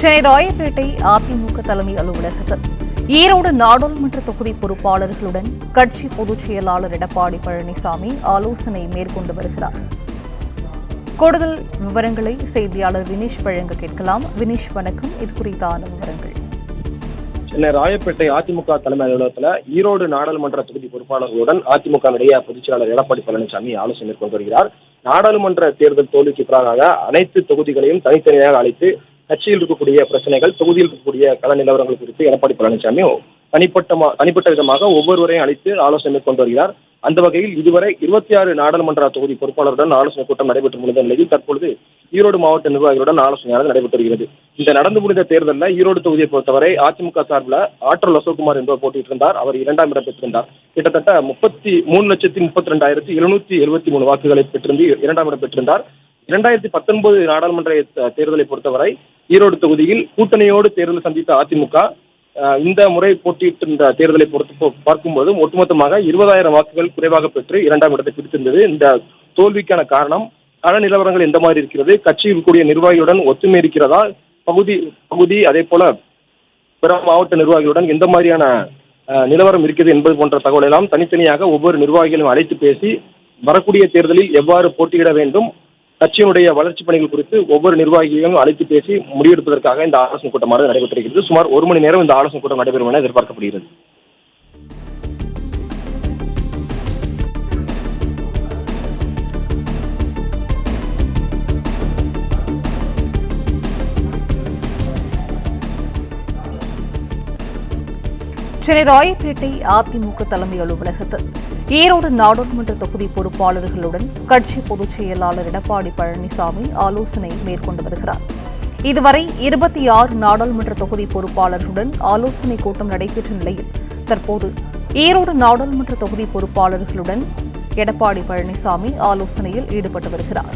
சென்னை ராயப்பேட்டை அதிமுக தலைமை அலுவலகத்தில் ஈரோடு நாடாளுமன்ற தொகுதி பொறுப்பாளர்களுடன் கட்சி பொதுச் செயலாளர் எடப்பாடி பழனிசாமி ஆலோசனை மேற்கொண்டு வருகிறார். கூடுதல் விவரங்களை செய்தியாளர் வினீஷ் வழங்க கேட்கலாம். வினீஷ், வணக்கம். இது குறித்தான விவரங்கள். சென்னை ராயப்பேட்டை அதிமுக தலைமை அலுவலகத்தில் ஈரோடு நாடாளுமன்ற தொகுதி பொறுப்பாளர்களுடன் அதிமுக பொதுச் செயலாளர் எடப்பாடி பழனிசாமி ஆலோசனை மேற்கொண்டு வருகிறார். நாடாளுமன்ற தேர்தல் தோல்விக்கு பிறகாக அனைத்து தொகுதிகளையும் தனித்தனியாக அழைத்து கட்சியில் இருக்கக்கூடிய பிரச்சனைகள், தொகுதியில் இருக்கக்கூடிய கள நிலவரங்கள் குறித்து எடப்பாடி பழனிசாமி தனிப்பட்ட விதமாக ஒவ்வொருவரையும் அழைத்து ஆலோசனை மேற்கொண்டு வருகிறார். அந்த வகையில் இதுவரை 26 நாடாளுமன்ற தொகுதி பொறுப்பாளருடன் ஆலோசனை கூட்டம் நடைபெற்று முடிந்த நிலையில் தற்பொழுது ஈரோடு மாவட்ட நிர்வாகிகளுடன் ஆலோசனையாக நடைபெற்று வருகிறது. இந்த நடந்து முடிந்த தேர்தலில் ஈரோடு தொகுதியை பொறுத்தவரை அதிமுக சார்பில் ஆற்றல் அசோக்குமார் என்பவர் போட்டியிட்டிருந்தார். அவர் 2ஆம் இடம் பெற்றிருந்தார். கிட்டத்தட்ட 33,32,773 வாக்குகளை பெற்றிருந்து 2ஆம் இடம் பெற்றிருந்தார். 2019 நாடாளுமன்ற தேர்தலை பொறுத்தவரை ஈரோடு தொகுதியில் கூட்டணியோடு தேர்தல் சந்தித்த அதிமுக இந்த முறை போட்டியிட்ட தேர்தலை பொறுத்து பார்க்கும்போது ஒட்டுமொத்தமாக 20,000 வாக்குகள் குறைவாக பெற்று 2ஆம் இடத்தை பிடித்திருந்தது. இந்த தோல்விக்கான காரணம் கள நிலவரங்கள் எந்த மாதிரி இருக்கிறது, கட்சியில் கூடிய நிர்வாகிகளுடன் ஒத்துமை இருக்கிறதா, பகுதி அதே போல பிற மாவட்ட நிர்வாகிகளுடன் எந்த மாதிரியான நிலவரம் இருக்கிறது என்பது போன்ற தகவல் எல்லாம் தனித்தனியாக ஒவ்வொரு நிர்வாகிகளையும் அழைத்து பேசி வரக்கூடிய தேர்தலில் எவ்வாறு போட்டியிட வேண்டும், கட்சியினுடைய வளர்ச்சி பணிகள் குறித்து ஒவ்வொரு நிர்வாகிகளையும் அழைத்து பேசி முடிவெடுப்பதற்காக இந்த ஆலோசனை கூட்டமானது நடைபெற்றிருக்கிறது. சுமார் 1 மணி நேரம் இந்த ஆலோசனை கூட்டம் நடைபெறும் என எதிர்பார்க்கப்படுகிறது. சென்னை ராயப்பேட்டை அதிமுக தலைமை அலுவலகத்தில் ஈரோடு நாடாளுமன்ற தொகுதி பொறுப்பாளர்களுடன் கட்சி பொதுச் செயலாளர் எடப்பாடி பழனிசாமி ஆலோசனை மேற்கொண்டு வருகிறார். இதுவரை 26 நாடாளுமன்ற தொகுதி பொறுப்பாளர்களுடன் ஆலோசனை கூட்டம் நடைபெற்ற நிலையில் தற்போது ஈரோடு நாடாளுமன்ற தொகுதி பொறுப்பாளர்களுடன் எடப்பாடி பழனிசாமி ஆலோசனையில் ஈடுபட்டு வருகிறார்.